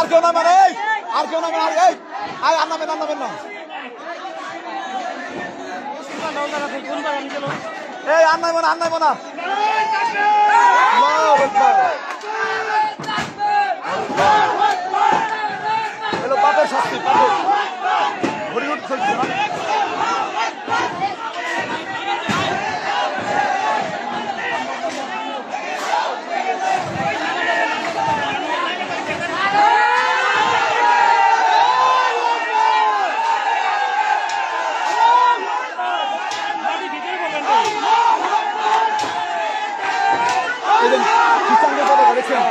আর কেউ নামেন, এই আর কেউ নামেন, এই আর নামেন না, এই আর নাইব না। এলো পাপের শাস্তি, পাপের হরিউড চলছে না। খ্রিস্টানদের কথা বলেছেন।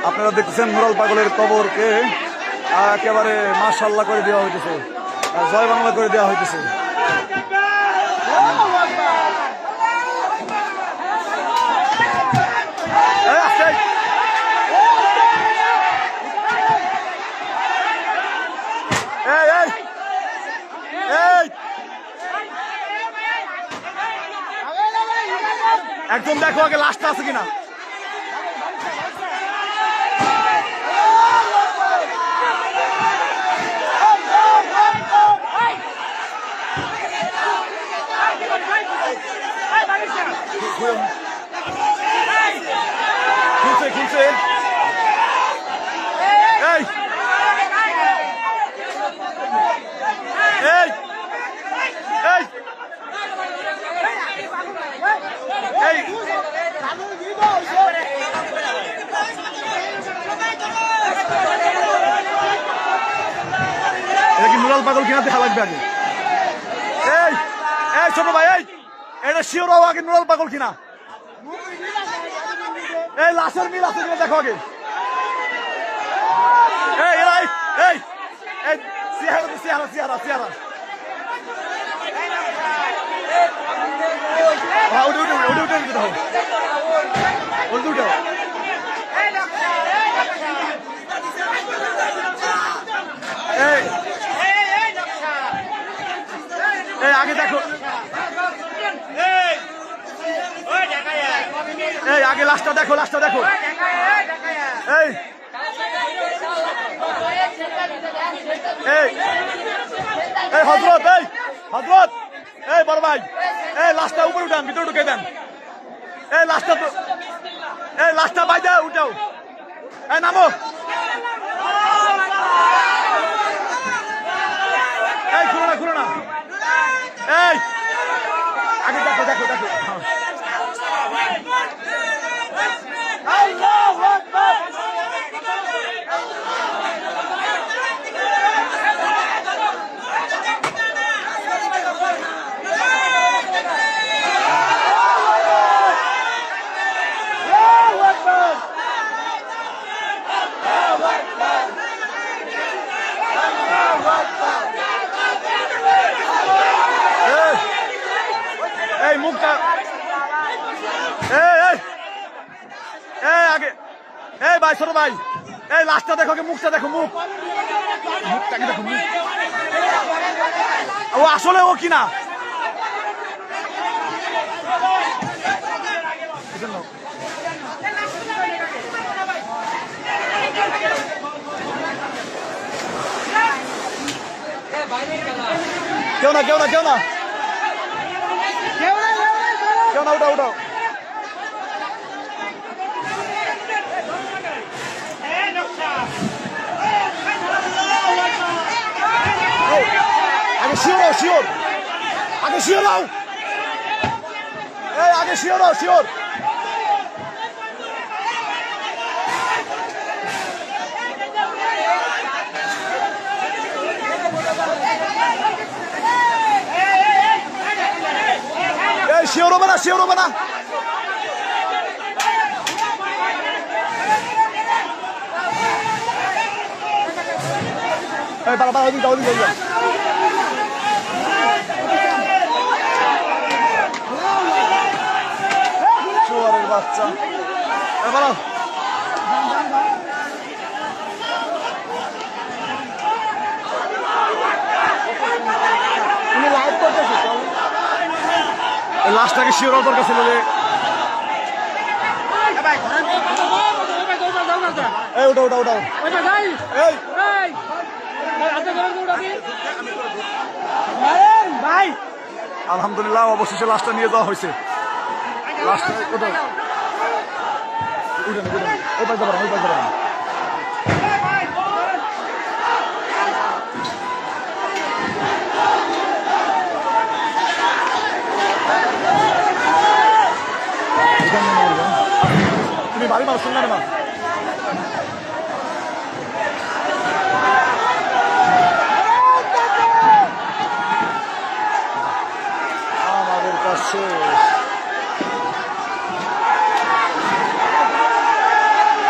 আপনারা দেখতেছেন নুরাল পাগলের কবরকে একেবারে মাশাআল্লাহ করে দেওয়া হইতেছে, জয় বাংলা করে দেওয়া হইতেছে। একদম দেখো আগে লাস্টটা আছে কিনা। খুলছে এই এই এই এই এটা কি নুরাল পাগল কিনা দেখা লাগবে আগে। এই এই ছোট ভাই, এই এটা শিওর হওয়া আগে নুরাল পাগল কিনা। এই লাশের মিল আছে কিনা দেখো আগে। এই এই এই এই সিয়ারা এই আগে দেখো, এই আগে লাস্টটা দেখো এই এই হযরত এই বড় ভাই, এই লাস্টটা উপরে উঠান, ভিতরে ঢুকে দেন। এই লাস্টটা বাইদা উঠাও, এই নামো, এই খুলো না এই আগে দেখো আল্লাহু আকবার। এই মুখটা আগে, এই ভাই ছোট ভাই, এই লাস্টটা দেখো, মুখটা দেখো, মুখটাকে দেখো, ও আসলে ও কিনা। কেউ না উঠাও আগে শিওর শিওর হবে না, শিওর হবে না। বাবা ওদিকে যাও, ওদিকে যাও। শুয়ারের বাচ্চা এবার লাইভ করতেছি। লাস্টটাকে শিওর হওয়ার দরকার ছিল যে এই ওটা ওটা ওটা এই ভাই আলহামদুলিল্লাহ অবশেষে লাস্টটা নিয়ে যাওয়া হয়েছে। লাস্টটা ওটা উঠেন উঠেন ওই পাশে যাবেন, ওই পাশে যাবেন। তুমি বাড়ি মারো শুনলে না আমাদের কাছে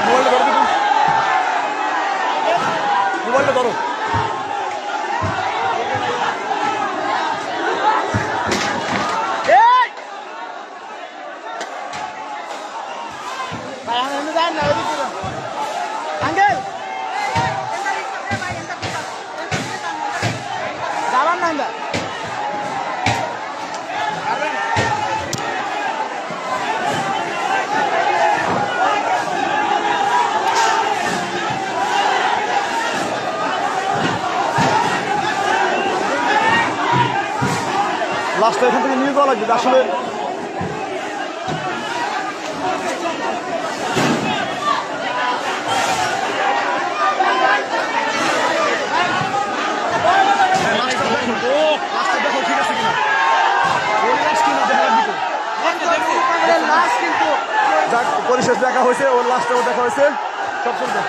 মোবাইলটা ধরো, মোবাইলটা ধরো। লাস্টটা এখান থেকে নিয়ে যাওয়া লাগবে আসলে। দেখো ঠিক আছে কিনা, যাক পরিশেষ দেখা হয়েছে, ওর লাস্টেও দেখা হয়েছে, সব চলবে।